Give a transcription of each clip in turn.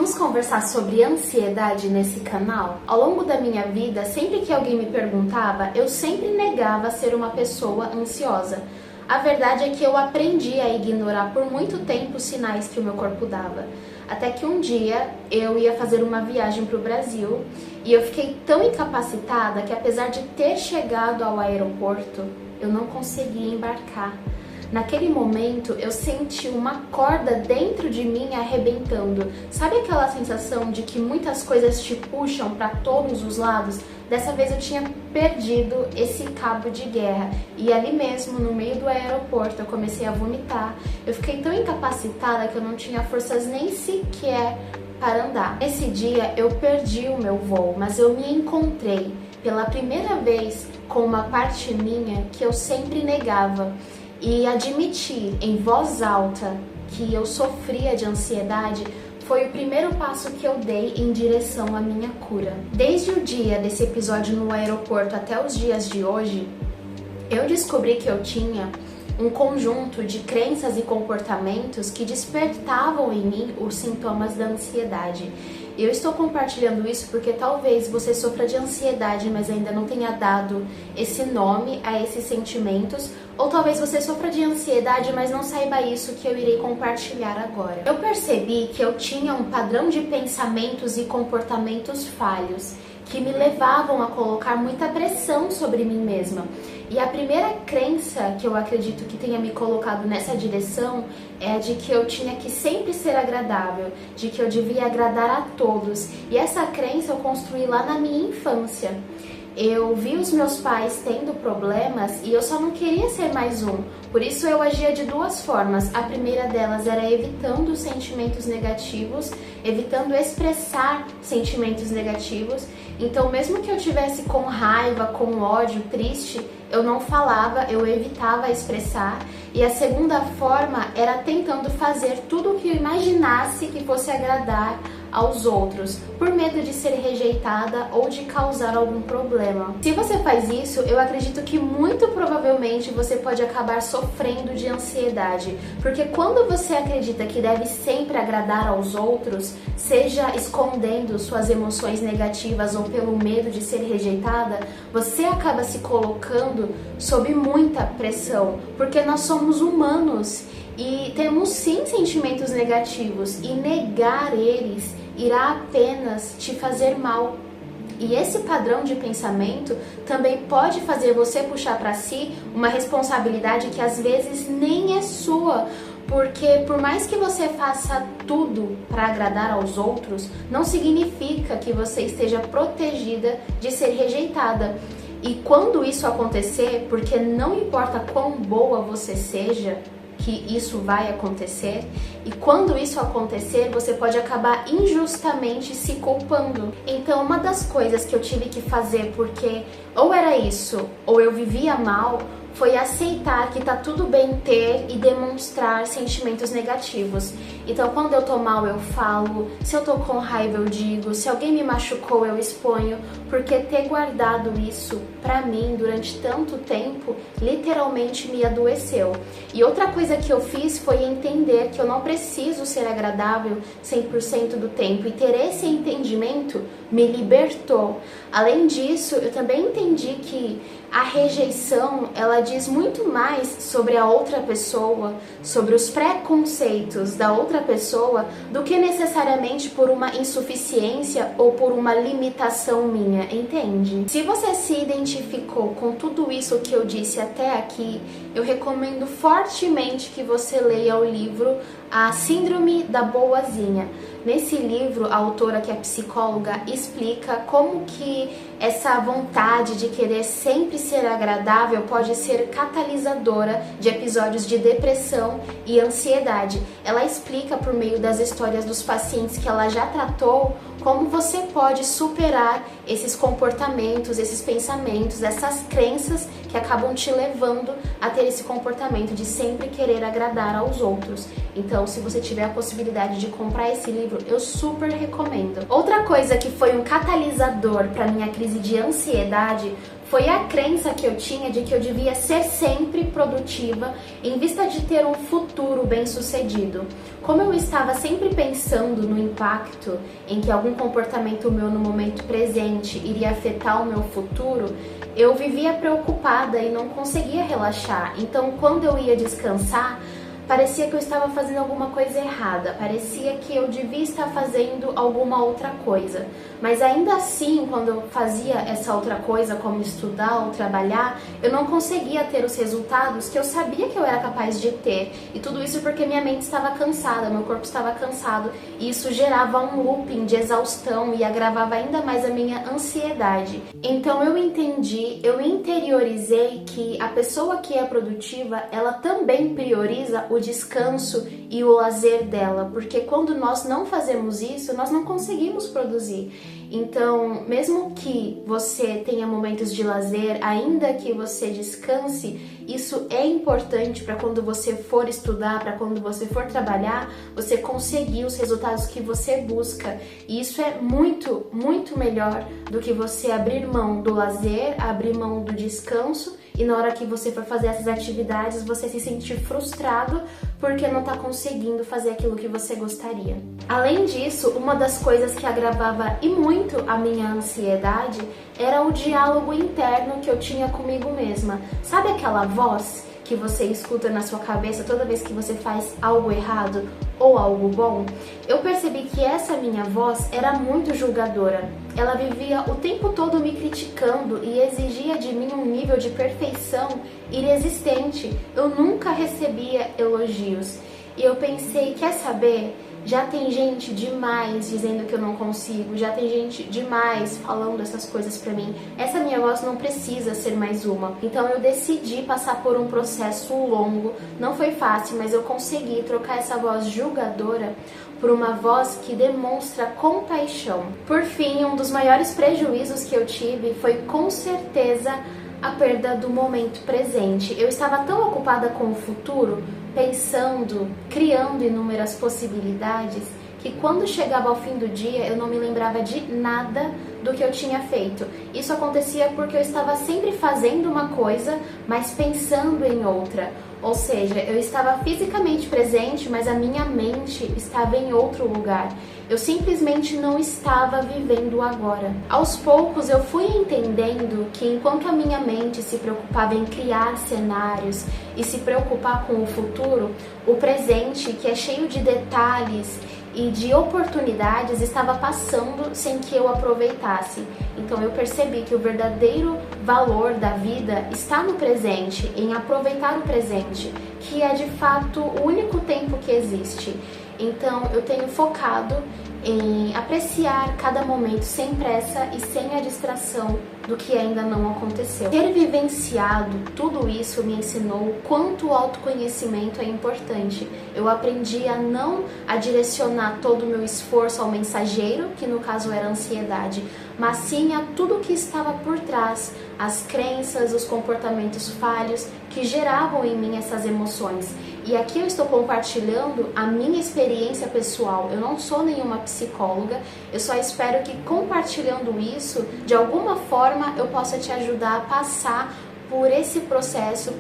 Vamos conversar sobre ansiedade nesse canal? Ao longo da minha vida, sempre que alguém me perguntava, eu sempre negava ser uma pessoa ansiosa. A verdade é que eu aprendi a ignorar por muito tempo os sinais que o meu corpo dava. Até que um dia eu ia fazer uma viagem para o Brasil e eu fiquei tão incapacitada que, apesar de ter chegado ao aeroporto, eu não conseguia embarcar. Naquele momento, eu senti uma corda dentro de mim arrebentando. Sabe aquela sensação de que muitas coisas te puxam para todos os lados? Dessa vez eu tinha perdido esse cabo de guerra. E ali mesmo, no meio do aeroporto, eu comecei a vomitar. Eu fiquei tão incapacitada que eu não tinha forças nem sequer para andar. Nesse dia, eu perdi o meu voo, mas eu me encontrei pela primeira vez com uma parte minha que eu sempre negava. E admitir em voz alta que eu sofria de ansiedade foi o primeiro passo que eu dei em direção à minha cura. Desde o dia desse episódio no aeroporto até os dias de hoje, eu descobri que eu tinha um conjunto de crenças e comportamentos que despertavam em mim os sintomas da ansiedade. Eu estou compartilhando isso porque talvez você sofra de ansiedade, mas ainda não tenha dado esse nome a esses sentimentos, ou talvez você sofra de ansiedade, mas não saiba isso que eu irei compartilhar agora. Eu percebi que eu tinha um padrão de pensamentos e comportamentos falhos que me levavam a colocar muita pressão sobre mim mesma. E a primeira crença que eu acredito que tenha me colocado nessa direção é a de que eu tinha que sempre ser agradável, de que eu devia agradar a todos. E essa crença eu construí lá na minha infância. Eu vi os meus pais tendo problemas e eu só não queria ser mais um. Por isso eu agia de duas formas. A primeira delas era evitando sentimentos negativos, evitando expressar sentimentos negativos. Então, mesmo que eu tivesse com raiva, com ódio, triste, eu não falava, eu evitava expressar. E a segunda forma era tentando fazer tudo o que eu imaginasse que fosse agradar aos outros, por medo de ser rejeitada ou de causar algum problema. Se você faz isso, eu acredito que muito provavelmente você pode acabar sofrendo de ansiedade, porque quando você acredita que deve sempre agradar aos outros, seja escondendo suas emoções negativas ou pelo medo de ser rejeitada, você acaba se colocando sob muita pressão, porque nós somos humanos e temos sim sentimentos negativos e negar eles irá apenas te fazer mal. E esse padrão de pensamento também pode fazer você puxar para si uma responsabilidade que às vezes nem é sua, porque por mais que você faça tudo para agradar aos outros, não significa que você esteja protegida de ser rejeitada. E quando isso acontecer, porque não importa quão boa você seja, que isso vai acontecer, e quando isso acontecer, você pode acabar injustamente se culpando. Então, uma das coisas que eu tive que fazer, porque ou era isso, ou eu vivia mal, foi aceitar que tá tudo bem ter e demonstrar sentimentos negativos. Então, quando eu tô mal, eu falo, se eu tô com raiva, eu digo, se alguém me machucou, eu exponho, porque ter guardado isso pra mim durante tanto tempo, literalmente me adoeceu. E outra coisa que eu fiz foi entender que eu não preciso ser agradável 100% do tempo, e ter esse entendimento me libertou. Além disso, eu também entendi que a rejeição, ela diz muito mais sobre a outra pessoa, sobre os preconceitos da outra pessoa, do que necessariamente por uma insuficiência ou por uma limitação minha, entende? Se você se identificou com tudo isso que eu disse até aqui, eu recomendo fortemente que você leia o livro A Síndrome da Boazinha. Nesse livro, a autora, que é psicóloga, explica como que essa vontade de querer sempre ser agradável pode ser catalisadora de episódios de depressão e ansiedade. Ela explica por meio das histórias dos pacientes que ela já tratou como você pode superar esses comportamentos, esses pensamentos, essas crenças que acabam te levando a ter esse comportamento de sempre querer agradar aos outros. Então, se você tiver a possibilidade de comprar esse livro, eu super recomendo. Outra coisa que foi um catalisador para minha crise de ansiedade foi a crença que eu tinha de que eu devia ser sempre produtiva em vista de ter um futuro bem-sucedido. Como eu estava sempre pensando no impacto em que algum comportamento meu no momento presente iria afetar o meu futuro, eu vivia preocupada e não conseguia relaxar. Então, quando eu ia descansar, parecia que eu estava fazendo alguma coisa errada, parecia que eu devia estar fazendo alguma outra coisa. Mas ainda assim, quando eu fazia essa outra coisa, como estudar ou trabalhar, eu não conseguia ter os resultados que eu sabia que eu era capaz de ter. E tudo isso porque minha mente estava cansada, meu corpo estava cansado. E isso gerava um looping de exaustão e agravava ainda mais a minha ansiedade. Então eu entendi, eu interiorizei que a pessoa que é produtiva, ela também prioriza o descanso e o lazer dela, porque quando nós não fazemos isso, nós não conseguimos produzir. Então, mesmo que você tenha momentos de lazer, ainda que você descanse, isso é importante para quando você for estudar, para quando você for trabalhar, você conseguir os resultados que você busca. E isso é muito, muito melhor do que você abrir mão do lazer, abrir mão do descanso e na hora que você for fazer essas atividades, você se sentir frustrado porque não está conseguindo fazer aquilo que você gostaria. Além disso, uma das coisas que agravava e muito a minha ansiedade era o diálogo interno que eu tinha comigo mesma. Sabe aquela voz que você escuta na sua cabeça toda vez que você faz algo errado ou algo bom? Eu percebi que essa minha voz era muito julgadora. Ela vivia o tempo todo me criticando e exigia de mim um nível de perfeição inexistente. Eu nunca recebia elogios. E eu pensei, quer saber? Já tem gente demais dizendo que eu não consigo, já tem gente demais falando essas coisas pra mim. Essa minha voz não precisa ser mais uma. Então eu decidi passar por um processo longo. Não foi fácil, mas eu consegui trocar essa voz julgadora por uma voz que demonstra compaixão. Por fim, um dos maiores prejuízos que eu tive foi com certeza a perda do momento presente. Eu estava tão ocupada com o futuro, pensando, criando inúmeras possibilidades, que quando chegava ao fim do dia eu não me lembrava de nada do que eu tinha feito. Isso acontecia porque eu estava sempre fazendo uma coisa, mas pensando em outra. Ou seja, eu estava fisicamente presente, mas a minha mente estava em outro lugar. Eu simplesmente não estava vivendo o agora. Aos poucos eu fui entendendo que enquanto a minha mente se preocupava em criar cenários e se preocupar com o futuro, o presente, que é cheio de detalhes e de oportunidades, estava passando sem que eu aproveitasse. Então eu percebi que o verdadeiro valor da vida está no presente, em aproveitar o presente, que é de fato o único tempo que existe. Então eu tenho focado em apreciar cada momento sem pressa e sem a distração do que ainda não aconteceu. Ter vivenciado tudo isso me ensinou quanto o autoconhecimento é importante. Eu aprendi a não direcionar todo o meu esforço ao mensageiro, que no caso era a ansiedade, mas sim a tudo que estava por trás, as crenças, os comportamentos falhos que geravam em mim essas emoções. E aqui eu estou compartilhando a minha experiência pessoal. Eu não sou nenhuma psicóloga, eu só espero que compartilhando isso, de alguma forma, eu possa te ajudar a passar por esse processo,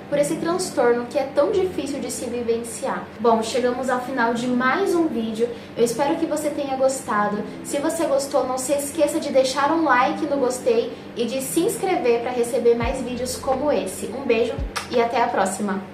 por esse transtorno que é tão difícil de se vivenciar. Bom, chegamos ao final de mais um vídeo. Eu espero que você tenha gostado. Se você gostou, não se esqueça de deixar um like no gostei e de se inscrever para receber mais vídeos como esse. Um beijo e até a próxima!